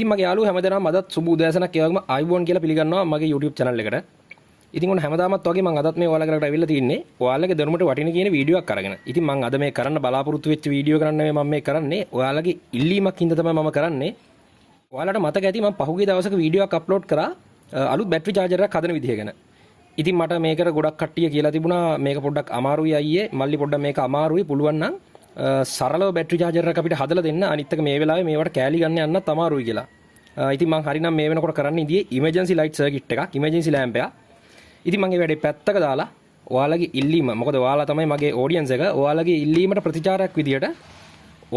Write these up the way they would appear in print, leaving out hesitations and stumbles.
ඉතින් මගේ යාළුවෝ හැමදේම අදත් සුබ උදෑසනක් ඒ වගේම ආයිබෝන් කියලා පිළිගන්නවා මගේ YouTube channel එකට. ඉතින් ඔන්න හැමදාමත් වගේ මම අදත් මේ ඔයාලකට ඇවිල්ලා තින්නේ ඔයාලගේ දැනුමට වටින කියන වීඩියෝ එකක් අරගෙන. ඉතින් මම අද මේ කරන්න බලාපොරොත්තු වෙච්ච වීඩියෝ කරන්න නෙමෙයි මම මේ කරන්නේ. ඔයාලගේ ඉල්ලීමක් හින්දා තමයි මම කරන්නේ. ඔයාලට මතක ඇති මම පහුගිය දවසක වීඩියෝ එකක් අප්ලෝඩ් කරා අලුත් බැටරි චාර්ජර් එකක් හදන විදිහ ගැන. ඉතින් මට මේකට ගොඩක් කට්ටිය කියලා තිබුණා මේක පොඩ්ඩක් අමාරුයි අයියේ මල්ලි පොඩ්ඩක් මේක අමාරුයි පුළුවන් නම් සරලව බැටරි චාර්ජර් එකක් අපිට හදලා දෙන්න අනිත් එක මේ වෙලාවේ මේවට කෑලි ගන්න යන්නත් අමාරුයි කියලා. ඉතින් මම හරිනම් මේ වෙනකොට කරන්න ඉදියේ ඉමර්ජන්සි ලයිට් සර්කිට් එකක් ඉමර්ජන්සි ලෑම්ප් එකක්. ඉතින් මම මේ වැඩේ පැත්තක දාලා ඔයාලගේ ඉල්ලීම මොකද ඔයාලා තමයි මගේ ඔඩියන්ස් එක ඔයාලගේ ඉල්ලීමට ප්‍රතිචාරයක් විදියට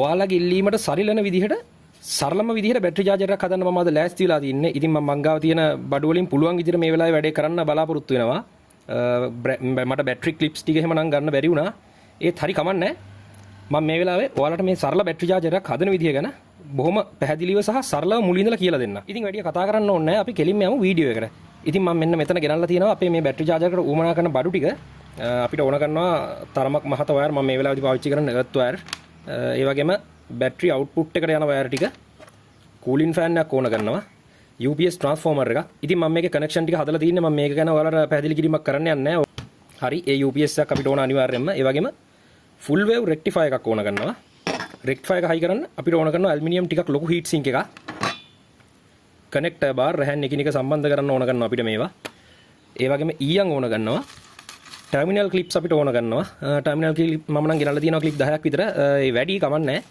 ඔයාලගේ ඉල්ලීමට සරිලන විදිහට සරලම විදිහට බැටරි චාර්ජර් එකක් හදන්න මම අද ලෑස්ති වෙලා තින්නේ. ඉතින් මම මංගාව තියෙන බඩු වලින් පුළුවන් විදිහට මේ වෙලාවේ වැඩේ කරන්න බලාපොරොත්තු වෙනවා. මට බැටරි ක්ලිප්ස් ටික එහෙම නම් ගන්න බැරි වුණා. ඒත් හරි කමන්නේ. මම මේ වෙලාවේ ඔයාලට මේ සරල බැටරි චාර්ජර් එකක් හදන විදිය ගැන බොහොම පැහැදිලිව සහ සරලව මුලින් ඉඳලා කියලා දෙන්න. ඉතින් වැඩි කතා කරන්න ඕනේ නැහැ. අපි කෙලින්ම යමු වීඩියෝ එකට. ඉතින් මම මෙන්න මෙතන ගෙනල්ලා තියෙනවා අපේ මේ බැටරි චාර්ජර් එකට උවමනා කරන බඩු ටික. අපිට ඕන කරනවා තරමක් මහත වයර් මම මේ වෙලාවේදී පාවිච්චි කරන එර්ත් වයර්. ඒ වගේම බැටරි අවුට්පුට් එකට යන වයර් ටික. කූලින් ෆෑන් එකක් ඕන කරනවා. UPS ට්‍රාන්ස්ෆෝමර් එකක්. ඉතින් මම මේකේ කනෙක්ෂන් ටික හදලා තින්නේ මම මේක ගැන ඔයාලට පැහැදිලි කිරීමක් කරන්න යන්නේ නැහැ. හරි ඒ UPS එකක් අපිට ඕන අනිවාර්යයෙන්ම. ඒ වගේම ෆුල් වේව් රෙක්ටිෆයර් එකක් ඕන කරනවා. රෙක්ටිෆයර් එක හයි කරන්න අපිට ඕන කරනවා ඇලුමිනියම් ටිකක් ලොකු හීට් සින්ක් එකක්. කනෙක්ටර් බාර් රැහන් එකිනෙක සම්බන්ධ කරන්න ඕන කරනවා අපිට මේවා. ඒ වගේම ඊයන් ඕන කරනවා. ටර්මිනල් ක්ලිප්ස් අපිට ඕන කරනවා. ටර්මිනල් ක්ලිප් මම නම් ගෙනල්ලා තියෙනවා ක්ලිප් 10ක් විතර. ඒ වැඩි කමක් නැහැ.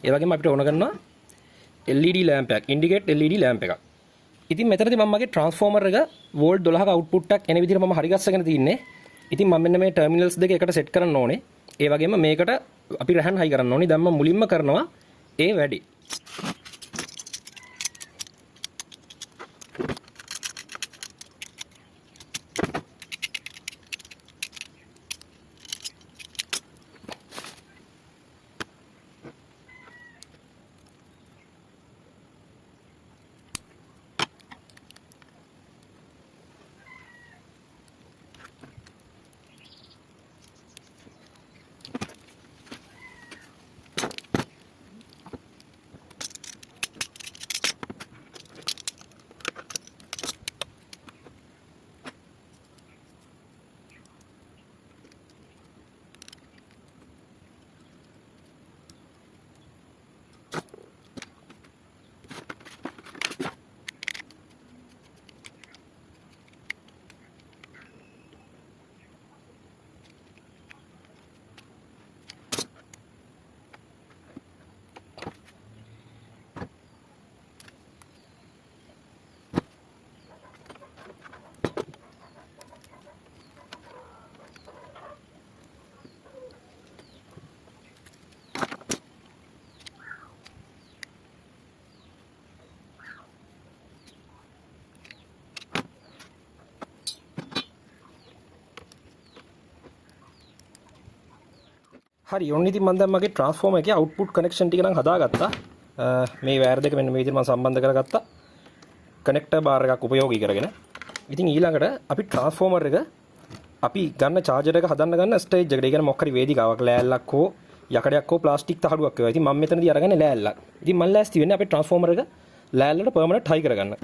ඒ වගේම අපිට ඕන කරනවා LED ලෑම්ප් එකක්. ඉන්ඩිකේට් LED ලෑම්ප් එකක්. ඉතින් මෙතනදී මම මගේ ට්‍රාන්ස්ෆෝමර් එක වෝල්ට් 12ක අවුට්පුට් එකක් එන විදිහට මම හරි ගස්සගෙන තින්නේ. ඉතින් මම මෙන්න මේ ටර්මිනල්ස් දෙක එකට සෙට් කරන්න ඕනේ. ඒ වගේම මේකට අපි රැහන් හයි කරන්න ඕනේ. දැන් මම මුලින්ම කරනවා ඒ වැඩේ. හරි ඔන්න ඉතින් මම දැන් මගේ ට්‍රාන්ස්ෆෝමර් එකේ අවුට්පුට් කනෙක්ෂන් ටික නම් හදාගත්තා. මේ වයර් දෙක මෙන්න මේ විදිහට මම සම්බන්ධ කරගත්තා. කනෙක්ටර් බාර් එකක් උපයෝගී කරගෙන. ඉතින් ඊළඟට අපි ට්‍රාන්ස්ෆෝමර් එක අපි ගන්න චාර්ජර් එක හදන්න ගන්න ස්ටේජ් එකට. ඒ කියන්නේ මොකක් හරි වේදිකාවක් ලෑල්ලක් හෝ යකඩයක් හෝ ප්ලාස්ටික් තහඩුවක් වේවා. ඉතින් මම මෙතනදී අරගන්නේ ලෑල්ලක්. ඉතින් මම ලෑස්ති වෙන්නේ අපේ ට්‍රාන්ස්ෆෝමර් එක ලෑල්ලට පර්මනන්ට් හයි කරගන්න.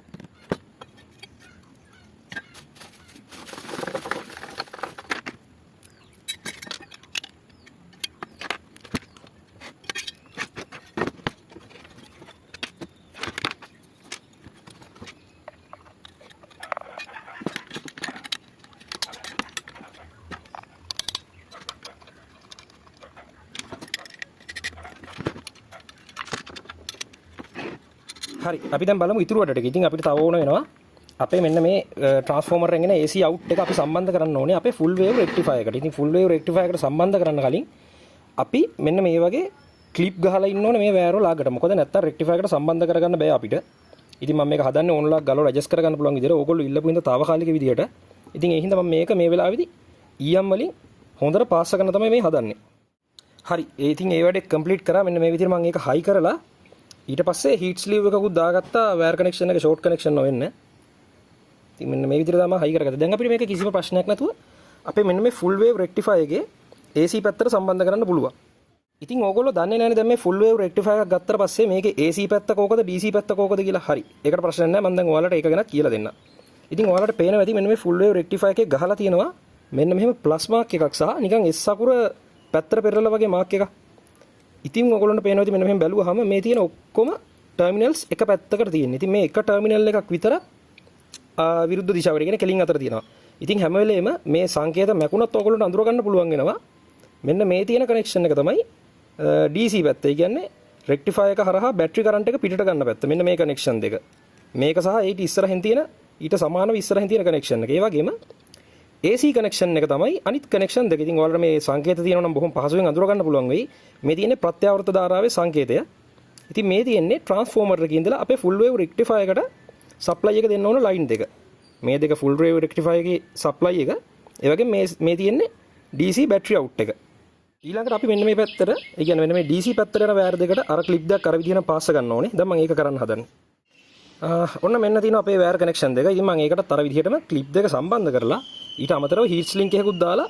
හරි අපි දැන් බලමු ඉතුරු වැඩට. ඉතින් අපිට තව ඕන වෙනවා අපේ මෙන්න මේ ට්‍රාන්ස්ෆෝමර් එකෙන් එන AC අවුට් එක අපි සම්බන්ධ කරන්න ඕනේ අපේ ෆුල් වේව් රෙක්ටිෆයර් එකට. ඉතින් ෆුල් වේව් රෙක්ටිෆයර් එකට සම්බන්ධ කරන්න කලින් අපි මෙන්න මේ වගේ ක්ලිප් ගහලා ඉන්න ඕනේ මේ වයර් වල ලාගට. මොකද නැත්තම් රෙක්ටිෆයර් එකට සම්බන්ධ කරගන්න බෑ අපිට. ඉතින් මම මේක හදන්නේ ඕන්ලාක් ගලවලා ඇඩ්ජස්ට් කරගන්න පුළුවන් විදිහට. ඕගොල්ලෝ ඉල්ලපු හින්දා తాවකාලික විදිහට. ඉතින් ඒ හින්දා මම මේක මේ වෙලාවේදී EM වලින් හොඳට පාස් කරන තමයි මේ හදන්නේ. හරි. ඒ ඉතින් ඒ වැඩේ කම්ප්ලීට් කරා. මෙන්න මේ විදිහට මම ඒක හයි කරලා ඊට පස්සේ හීට් ස්ලීව් එකකුත් දාගත්තා වයර් කනෙක්ෂන් එක ෂෝට් කනෙක්ෂන් නොවෙන්න. ඉතින් මෙන්න මේ විදිහට තමයි හයි කරගත්තා. දැන් අපිට මේක කිසිම ප්‍රශ්නයක් නැතුව අපේ මෙන්න මේ ෆුල් වේව් රෙක්ටිෆයර් එකේ AC පැත්තට සම්බන්ධ කරන්න පුළුවන්. ඉතින් ඕගොල්ලෝ දන්නේ නැනේ දැන් මේ ෆුල් වේව් රෙක්ටිෆයර් එකක් ගත්තට පස්සේ මේකේ AC පැත්ත කෝකද DC පැත්ත කෝකද කියලා. හරි. ඒකට ප්‍රශ්නයක් නැහැ. මම දැන් ඔයාලට ඒක ගැන කියලා දෙන්නම්. ඉතින් ඔයාලට පේනවා ඇති මෙන්න මේ ෆුල් වේව් රෙක්ටිෆයර් එකේ ගහලා තියෙනවා මෙන්න මෙහෙම ප්ලස් මාක් එකක් සහ නිකන් S අකුර පැත්තට පෙරලලා වගේ මාක් එකක්. ඉතින් ඔයගොල්ලන්ට පේනවා ඇති මෙන්න මෙහෙම බැලුවාම මේ තියෙන ඔක්කොම ටර්මිනල්ස් එක පැත්තකට තියෙනවා. ඉතින් මේ එක ටර්මිනල් එකක් විතර විරුද්ධ දිශාවට කියන්නේ කෙලින් අතර තියෙනවා. ඉතින් හැම වෙලේම මේ සංකේත මැකුණත් ඔයගොල්ලන්ට අඳුර ගන්න පුළුවන් වෙනවා. මෙන්න මේ තියෙන කනෙක්ෂන් එක තමයි DC පැත්ත. ඒ කියන්නේ රෙක්ටිෆයර් එක හරහා බැටරි කරන්ට් එක පිටට ගන්න පැත්ත. මෙන්න මේ කනෙක්ෂන් දෙක. මේක සහ ඊට ඉස්සරහින් තියෙන ඊට සමානව ඉස්සරහින් තියෙන කනෙක්ෂන් එක. ඒ වගේම AC කනෙක්ෂන් එක තමයි අනිත් කනෙක්ෂන් දෙක. ඉතින් ඔයාලට මේ සංකේත තියෙනවා නම් බොහොම පහසුවෙන් අඳුර ගන්න පුළුවන් වෙයි. මේ තියෙන්නේ ප්‍රත්‍යාවර්ත ධාරාවේ සංකේතය. ඉතින් මේ තියෙන්නේ ට්‍රාන්ස්ෆෝමර් එකකින් ඉඳලා අපේ ෆුල් වේව් රෙක්ටිෆයර් එකට සප්ලයි එක දෙන්න ඕන ලයින් දෙක. මේ දෙක ෆුල් වේව් රෙක්ටිෆයර් එකේ සප්ලයි එක. ඒ වගේම මේ තියෙන්නේ DC බැටරි අවුට් එක. ඊළඟට අපි මෙන්න මේ පැත්තට, ඒ කියන්නේ මෙන්න මේ DC පැත්තට යන වයර් දෙකට අර ක්ලිප් දෙකක් අර විදිහට පාස් ගන්න ඕනේ. දැන් මම ඒක කරන්න හදන්නේ. ඔන්න මෙන්න තියෙනවා අපේ වයර් කනෙක්ෂන් දෙක. ඉතින් මම ඒකටත් අර විදිහටම ක්ලිප් දෙක සම්බන්ධ කරලා ඊට අමතරව හීට්ස් ලින්ක් එකකුත් දාලා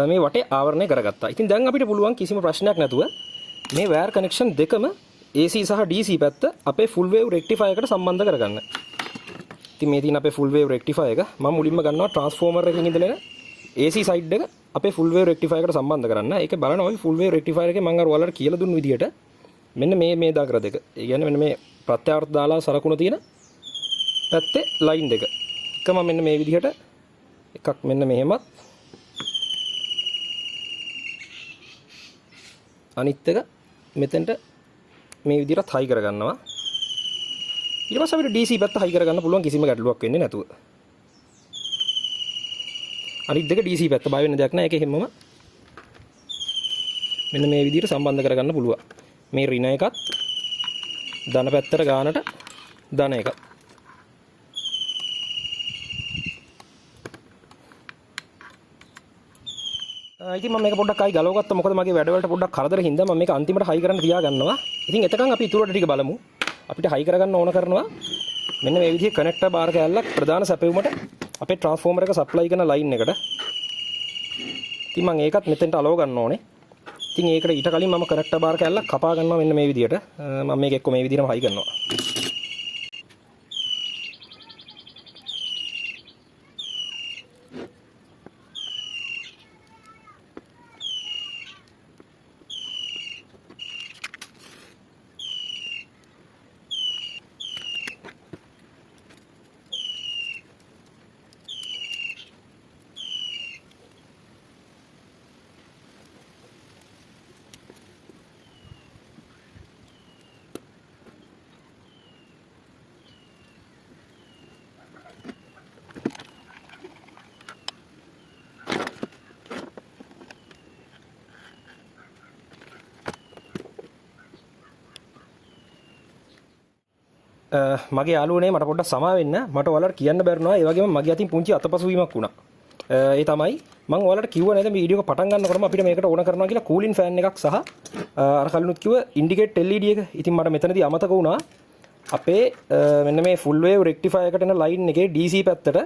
මේ වටේ ආවරණය කරගත්තා. ඉතින් දැන් අපිට පුළුවන් කිසිම ප්‍රශ්නයක් නැතුව මේ වයර් කනෙක්ෂන් දෙකම AC සහ DC පැත්ත අපේ ෆුල් වේව් රෙක්ටිෆයර් එකට සම්බන්ධ කරගන්න. ඉතින් මේ තියෙන අපේ ෆුල් වේව් රෙක්ටිෆයර් එක මම මුලින්ම ගන්නවා ට්‍රාන්ස්ෆෝමර් එකකින් ඉඳලා AC සයිඩ් එක අපේ ෆුල් වේව් රෙක්ටිෆයර් එකට සම්බන්ධ කරන්න. ඒක බලනවා ෆුල් වේව් රෙක්ටිෆයර් එකේ මම අර ඔයාලට කියලා දුන්න විදිහට මෙන්න මේ දාකර දෙක. ඒ කියන්නේ මෙන්න මේ ප්‍රත්‍යාවර්ත දාලා සරකුණ තියෙන පැත්තේ ලයින් දෙක. එකම මෙන්න මේ විදිහට එකක් මෙන්න මෙහෙමත් අනිත් එක මෙතෙන්ට මේ විදිහට හයි කරගන්නවා. ඊට පස්සේ අපිට DC පැත්ත හයි කරගන්න පුළුවන් කිසිම ගැටලුවක් වෙන්නේ නැතුව. අනිත් දෙක DC පැත්ත බය වෙන්න දෙයක් නැහැ. ඒකේ හැමම මෙන්න මේ විදිහට සම්බන්ධ කරගන්න පුළුවන්. මේ ඍණ එකත් ධන පැත්තට ගානට ධන එකත්. ඉතින් මම මේක පොඩ්ඩක් ආයි ගලව ගත්තා. මොකද මගේ වැඩවලට පොඩ්ඩක් කරදර හින්දා මම මේක අන්තිමට හයි කරන්න තියා ගන්නවා. ඉතින් එතකන් අපි ඊටුවට ටික බලමු. අපිට හයි කරගන්න ඕන කරනවා මෙන්න මේ විදිහේ කනෙක්ටර් බාර කෑල්ලක් ප්‍රධාන සැපෙවුමට අපේ ට්‍රාන්ස්ෆෝමර් එක සප්ලයි කරන ලයින් එකට. ඉතින් මම ඒකත් මෙතෙන්ට අලව ගන්න ඕනේ. ඉතින් ඒකට ඊට කලින් මම කනෙක්ටර් බාර කෑල්ලක් කපා ගන්නවා මෙන්න මේ විදිහට. මම මේක එක්ක මේ විදිහටම හයි කරනවා. මගේ යාළුවනේ මට පොඩ්ඩක් සමා වෙන්න. මට ඔයාලට කියන්න බැරිනවා. ඒ වගේම මගේ අතින් පුංචි අතපසුවීමක් වුණා. ඒ තමයි මම ඔයාලට කිව්වා නේද මේ වීඩියෝ එක පටන් ගන්නකොටම අපිට මේකට ඕන කරනවා කියලා කූලින් ෆෑන් එකක් සහ අර කලිනුත් කිව්ව ඉන්ඩිකේට් LED එක. ඉතින් මට මෙතනදී අමතක වුණා අපේ මෙන්න මේ ෆුල් වේව් රෙක්ටිෆයර් එකට එන ලයින් එකේ DC පැත්තට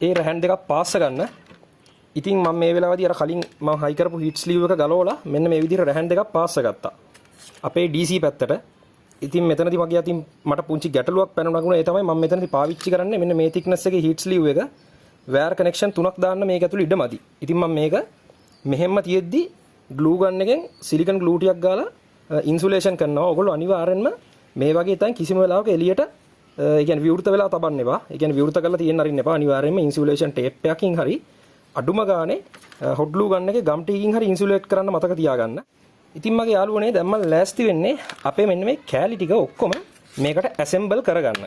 ඒ රැහන් දෙකක් පාස් ගන්න. ඉතින් මම මේ වෙලාවදී අර කලින් මම හයි කරපු හීට් ස්ලීව් එක ගලවලා මෙන්න මේ විදිහට රැහන් දෙකක් පාස් ගත්තා අපේ DC පැත්තට. ඉතින් මෙතනදී මගේ අතින් මට පුංචි ගැටලුවක් පැනුණා. ඒ තමයි මම මෙතනදී පාවිච්චි කරන්නේ මෙන්න මේ thickness එකේ heat sleeve එක wire connection 3ක් දාන්න මේක ඇතුළේ ඉඩමදි. ඉතින් මම මේක මෙහෙම තියෙද්දි glue gun එකෙන් silicon glue ටිකක් ගාලා insulation කරනවා. ඔයගොල්ලෝ අනිවාර්යෙන්ම මේ වගේ තැන් කිසිම වෙලාවක එළියට ඒ කියන්නේ විවෘත වෙලා තබන්න එපා. ඒ කියන්නේ විවෘත කරලා තියෙන්න අරින්න එපා. අනිවාර්යෙන්ම insulation tape එකකින් හරි අඩුම ගානේ hot glue gun එකේ gum ටිකකින් හරි insulate කරන්න මතක තියාගන්න. ඉතින් මගේ යාළුවනේ දැන් මම ලෑස්ති වෙන්නේ අපේ මෙන්න මේ කෑලි ටික ඔක්කොම මේකට ඇසෙම්බල් කරගන්න.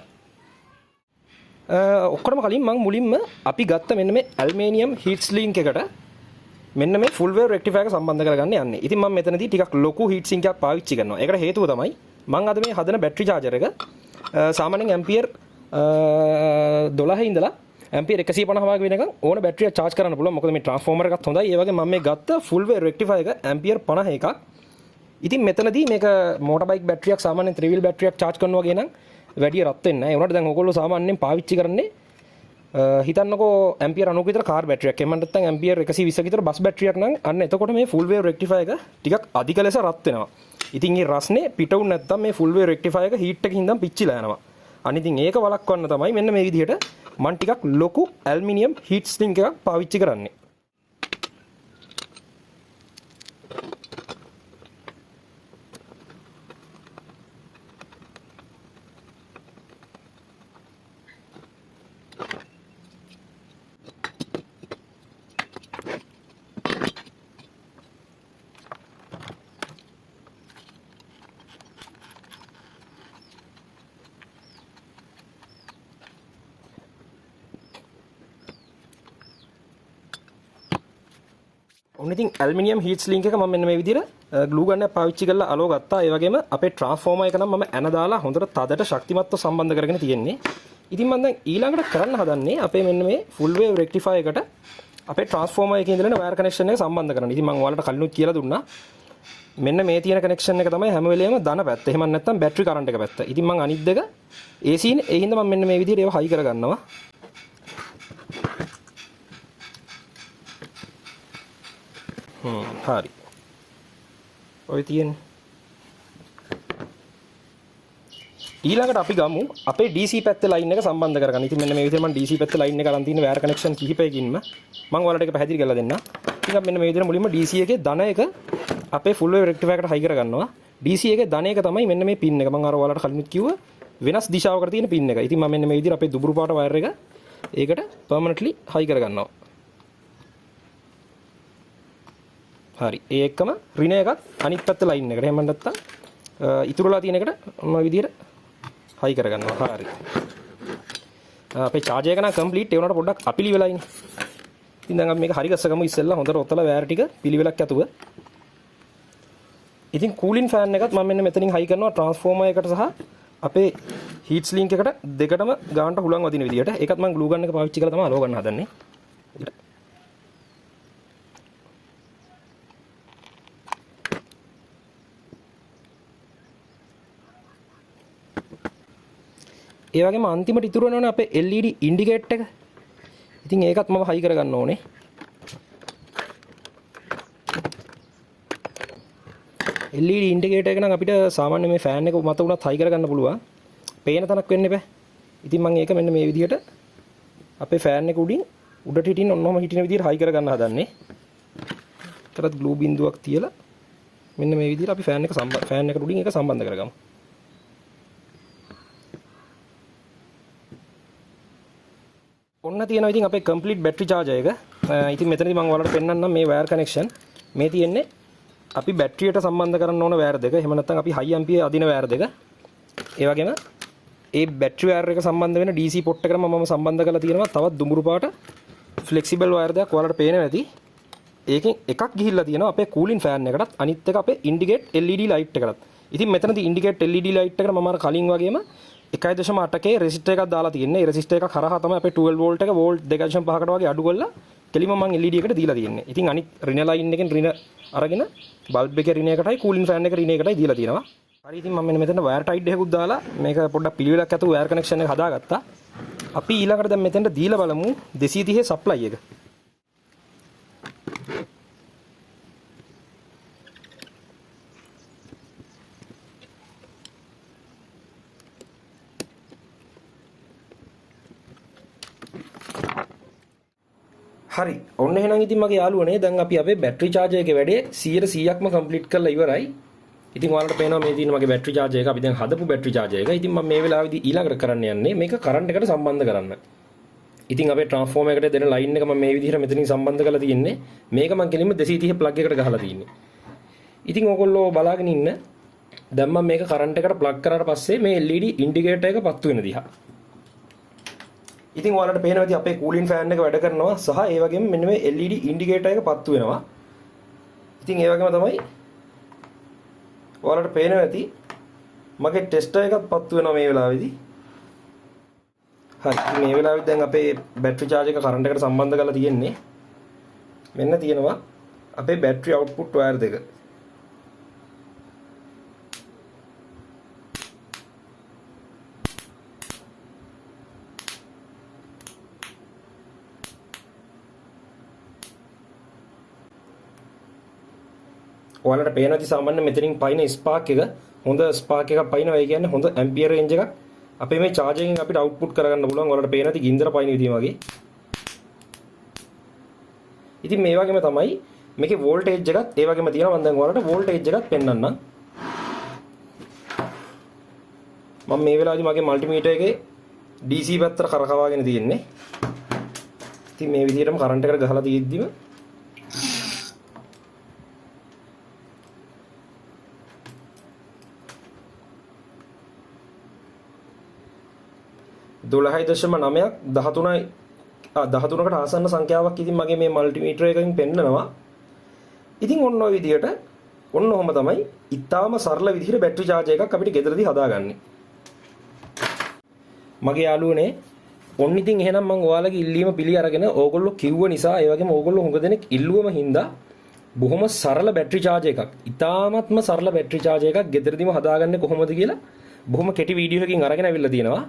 ඔක්කොම කලින් මම මුලින්ම අපි ගත්ත මෙන්න මේ ඇල්මේනියම් හීට්ස් ලින්ක් එකට මෙන්න මේ ෆුල් වේව් රෙක්ටිෆයර් එක සම්බන්ධ කරගන්න යන්නේ. ඉතින් මම මෙතනදී ටිකක් ලොකු හීට් සින්ක් එකක් පාවිච්චි කරනවා. ඒකට හේතුව තමයි මම අද මේ හදන බැටරි චාර්ජර් එක සාමාන්‍යයෙන් ඇම්පියර් 12 ඉඳලා ඇම්පියර් 150 වගේ වෙනකන් ඕන බැටරියක් charge කරන්න පුළුවන්. මොකද මේ ට්‍රාන්ස්ෆෝමර් එකත් හොඳයි. ඒ වගේ මම මේ ගත්ත ෆුල් වේව් රෙක්ටිෆයර් එක ඇම්පියර් 51ක්. ඉතින් මෙතනදී මේක මෝටර් බයික් බැටරියක් සාමාන්‍යයෙන් 3 wheel බැටරියක් charge කරනවා වගේ නම් වැඩි රත් වෙන්නේ නැහැ. ඒ වුණාට දැන් ඔයගොල්ලෝ සාමාන්‍යයෙන් පාවිච්චි කරන්නේ හිතන්නකෝ ඇම්පියර් 90ක විතර කාර් බැටරියක්. එහෙම නැත්නම් ඇම්පියර් 120ක විතර බස් බැටරියක් නම් අන්න එතකොට මේ ෆුල් වේව් රෙක්ටිෆයර් එක ටිකක් අධික ලෙස රත් වෙනවා. ඉතින් මේ රස්නේ පිටුන් නැත්නම් මේ ෆුල් වේව් රෙක්ටිෆයර් එක හීට් එකකින් ඉඳන් පිච්චිලා යනවා. අනිත් ඉතින් ඒක වළක්වන්න තමයි මෙන්න මේ විදිහට මම ටිකක් ලොකු ඇල්මිනියම් හීට් ස්ලින්ක් එකක් පාවිච්චි කරන්නේ. ඔන්න ඉතින් ඇල්මිනියම් හීට් ස්ලින්ක් එක මම මෙන්න මේ විදිහට ග්ලූ ගන්න පාවිච්චි කරලා අලෝ ගත්තා. ඒ වගේම අපේ ට්‍රාන්ස්ෆෝමර් එක නම් මම ඇන දාලා හොඳට තදට ශක්තිමත්ව සම්බන්ධ කරගෙන තියෙන්නේ. ඉතින් මම දැන් ඊළඟට කරන්න හදන්නේ අපේ මෙන්න මේ ෆුල් වේව් රෙක්ටිෆයර් එකට අපේ ට්‍රාන්ස්ෆෝමර් එකේ ඉඳලා වයර් කනෙක්ෂන් එක සම්බන්ධ කරන්න. ඉතින් මම ඔයාලට කලිනුත් කියලා දුන්නා. මෙන්න මේ තියෙන කනෙක්ෂන් එක තමයි හැම වෙලේම ධන පැත්ත. එහෙම නැත්නම් බැටරි කරන්ට් එක පැත්ත. ඉතින් මම අනිත් දෙක AC නේ. ඒ හින්දා මම මෙන්න මේ විදිහට ඒව හයි කරගන්නවා. හරි. ඔය තියෙන්නේ. ඊළඟට අපි ගමු අපේ DC පැත්තේ ලයින් එක සම්බන්ධ කරගන්න. ඉතින් මෙන්න මේ විදිහට මම DC පැත්තේ ලයින් එක අරන් තියෙන වයර් කනෙක්ෂන් කිහිපයකින්ම මම ඔයාලට ඒක පැහැදිලි කරලා දෙන්නම්. ඉතින් අපි මෙන්න මේ විදිහට මුලින්ම DC එකේ ධන එක අපේ ෆුල් වේව් රෙක්ටිෆයර් එකට හයි කරගන්නවා. DC එකේ ධන එක තමයි මෙන්න මේ පින් එක. මම අර ඔයාලට කලින්ත් කිව්වා වෙනස් දිශාවකට තියෙන පින් එක. ඉතින් මම මෙන්න මේ විදිහට අපේ දුඹුරු පාට වයර් එක ඒකට පර්මනන්ට්ලි හයි කරගන්නවා. හරි. ඒ එක්කම ඍණ එකත් අනිත් පැත්ත ලයින් එකට. එහෙම නැත්නම් ඉතුරුලා තියෙන එකට මම විදිහට හයි කරගන්නවා. හරි. අපේ charge එක නම් complete ඒ වුණාට පොඩ්ඩක් අපිලි වෙලා ඉන්නේ. ඉතින් දැන් අපි මේක හරි ගස්සගමු ඉස්සෙල්ලා හොඳට ඔතලා වයර් ටික පිළිවෙලක් ඇතුව. ඉතින් කූලින් ෆෑන් එකත් මම මෙන්න මෙතනින් හයි කරනවා ට්‍රාන්ස්ෆෝමර් එකට සහ අපේ හීට් ස්ලින්ක් එකට දෙකටම ගානට හුලං වදින විදිහට. ඒකත් මම ග්ලූ ගන් එක පාවිච්චි කරලා තමයි අලෝ ගන්න හදන්නේ. ඒ වගේම අන්තිමට ඉතුරු වෙනවනේ අපේ LED ඉන්ඩිකේටර් එක. ඉතින් ඒකත් මම හයි කරගන්න ඕනේ. LED ඉන්ඩිකේටර් එක නම් අපිට සාමාන්‍ය මේ ෆෑන් එක මත උනත් හයි කරගන්න පුළුවන්. පේන තැනක් වෙන්න එපා. ඉතින් මම ඒක මෙන්න මේ විදිහට අපේ ෆෑන් එක උඩට හිටින්න ඔන්නෝම හිටින විදිහට හයි කරගන්න හදන්නේ. ඊටත් ග්ලූ බින්දුවක් තියලා මෙන්න මේ විදිහට අපි ෆෑන් එකට උඩින් ඒක සම්බන්ධ කරගමු. ඔන්න තියෙනවා ඉතින් අපේ complete battery charger එක. ඉතින් මෙතනදී මම ඔයාලට පෙන්නන්නම් මේ wire connection. මේ තියෙන්නේ අපි බැටරියට සම්බන්ධ කරන්න ඕන wire දෙක. එහෙම නැත්නම් අපි high ampere අදින wire දෙක. ඒ වගේම ඒ battery wire එක සම්බන්ධ වෙන DC port එකට මම සම්බන්ධ කරලා තියෙනවා තවත් දුඹුරු පාට flexible wire දෙකක් ඔයාලට පේනවා ඇති. ඒකෙන් එකක් ගිහිල්ලා තියෙනවා අපේ cooling fan එකටත් අනිත් එක අපේ indicate LED light එකටත්. ඉතින් මෙතනදී indicate LED light එකට මම අර කලින් වගේම 1.8k resistor එකක් දාලා තියෙන්නේ. ඒ resistor එක කරහා තමයි අපේ 12 volt එක volt 2.5කට වගේ අඩු කරලා කෙලිම මම LED එකට දීලා තියෙන්නේ. ඉතින් අනිත් රින ලයින් එකෙන් රින අරගෙන බල්බ් එකේ රින එකටයි cooling fan එක රින එකටයි දීලා තියෙනවා. හරි ඉතින් මම මෙතන wire tie එකකුත් දාලා මේක පොඩ්ඩක් පිළිවෙලක් ඇතුව wire connection එක හදාගත්තා. අපි ඊළඟට දැන් මෙතෙන්ට දීලා බලමු 230 supply එක. හරි ඔන්න එහෙනම් ඉතින් මගේ යාළුවනේ දැන් අපි අපේ බැටරි charger එකේ වැඩේ 100%ක්ම කම්ප්ලීට් කරලා ඉවරයි. ඉතින් ඔයාලට පේනවා මේ තියෙන මගේ බැටරි charger එක අපි දැන් හදපු බැටරි charger එක. ඉතින් මම මේ වෙලාවේදී ඊළඟට කරන්න යන්නේ මේක කරන්ට් එකට සම්බන්ධ කරන්න. ඉතින් අපේ ට්‍රාන්ස්ෆෝමර් එකට දෙන ලයින් එක මම මේ විදිහට මෙතනින් සම්බන්ධ කරලා තියෙන්නේ. මේක මම කෙලින්ම 230 ප්ලග් එකට ගහලා තියෙන්නේ. ඉතින් ඕගොල්ලෝ බලාගෙන ඉන්න. දැන් මම මේක කරන්ට් එකට ප්ලග් කරාට පස්සේ මේ LED ඉන්ඩිකේටර් එක පත්තු වෙන දිහා. ඉතින් ඔයාලට පේනවා ඉතින් අපේ කූලින් ෆෑන් එක වැඩ කරනවා සහ ඒ වගේම මෙන්න මේ LED ඉන්ඩිකේටර් එක පත්තු වෙනවා. ඉතින් ඒ වගේම තමයි ඔයාලට පේනවා ඇති මගේ ටෙස්ටර් එකත් පත්තු වෙනවා මේ වෙලාවේදී. හරි මේ වෙලාවේදී දැන් අපේ බැටරි charge එක කරන්ට් එකට සම්බන්ධ කරලා තියෙන්නේ. මෙන්න තියෙනවා අපේ බැටරි අවුට්පුට් වයර් දෙක. ඔයාලට පේන ඇති සාමාන්‍ය මෙතනින් පයින් ස්පාර්ක් එක හොඳ ස්පාර්ක් එකක් පයින්නවා. ඒ කියන්නේ හොඳ ඇම්පියර් රේන්ජ් එකක් අපේ මේ charger එකෙන් අපිට output කරගන්න පුළුවන්. ඔයාලට පේන ඇති ගින්දර පයින් විදිය වගේ. ඉතින් මේ වගේම තමයි මේකේ වෝල්ටේජ් එකත් ඒ වගේම තියෙනවා. මම දැන් ඔයාලට වෝල්ටේජ් එකත් පෙන්වන්නම්. මම මේ වෙලාවේදී මගේ මල්ටිමීටර් එකේ DC පැත්තට කරකවාගෙන තියෙන්නේ. ඉතින් මේ විදිහටම කරන්ට් එකට ගහලා තියෙද්දිම දොළහයි දශම 9ක් 13කට ආසන්න සංඛ්‍යාවක් ඉතින් මගේ මේ මල්ටිමීටර් එකකින් පෙන්නනවා. ඉතින් ඔන්න ඔය විදිහට ඔන්න ඔහම තමයි ඉතාලම සරල විදිහට බැටරි charger එකක් අපිට ගෙදරදී හදාගන්නේ. මගේ යාළුවනේ ඔන්න ඉතින් එහෙනම් මම ඔයාලගේ ඉල්ලීම පිළි අරගෙන ඕගොල්ලෝ කිව්ව නිසා ඒ වගේම ඕගොල්ලෝ හුඟ දෙනෙක් ඉල්ලුවම හින්දා බොහොම සරල බැටරි charger එකක් ඉතාමත්ම සරල බැටරි charger එකක් ගෙදරදීම හදාගන්නේ කොහොමද කියලා බොහොම කෙටි වීඩියෝ එකකින් අරගෙන අවිල්ලා තියෙනවා.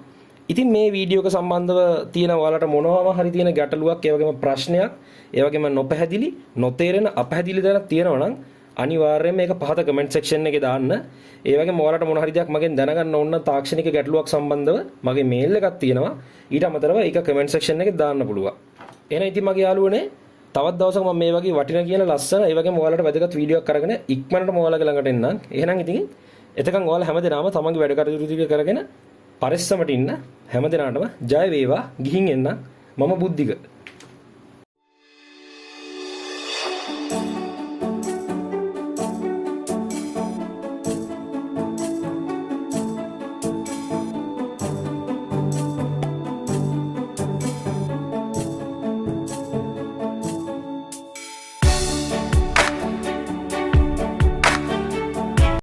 ඉතින් මේ වීඩියෝ එක සම්බන්ධව තියෙන ඔයාලට මොනවාම හරි තියෙන ගැටලුවක් ඒ වගේම ප්‍රශ්නයක් ඒ වගේම නොපැහැදිලි නොතේරෙන අපැහැදිලි දෙයක් තියෙනවා නම් අනිවාර්යයෙන් මේක පහත කමෙන්ට් සෙක්ෂන් එකේ දාන්න. ඒ වගේම ඔයාලට මොන හරි දෙයක් මගෙන් දැනගන්න ඕන නම් තාක්ෂණික ගැටලුවක් සම්බන්ධව මගේ මේල් එකක් තියෙනවා. ඊට අමතරව ඒක කමෙන්ට් සෙක්ෂන් එකේ දාන්න පුළුවන්. එහෙනම් ඉතින් මගේ යාළුවනේ තවත් දවසක මම මේ වගේ වටිනා කියන ලස්සන ඒ වගේම ඔයාලට වැදගත් වීඩියෝ එකක් අරගෙන ඉක්මනටම ඔයාලගේ ළඟට එන්නම්. එහෙනම් ඉතින් එතකන් ඔයාලා හැමදේනම තමන්ගේ වැඩ කටයුතු ටික කරගෙන පරිස්සමට ඉන්න. හැමදෙනාටම ජය වේවා. ගිහින් එන්න. මම බුද්ධික.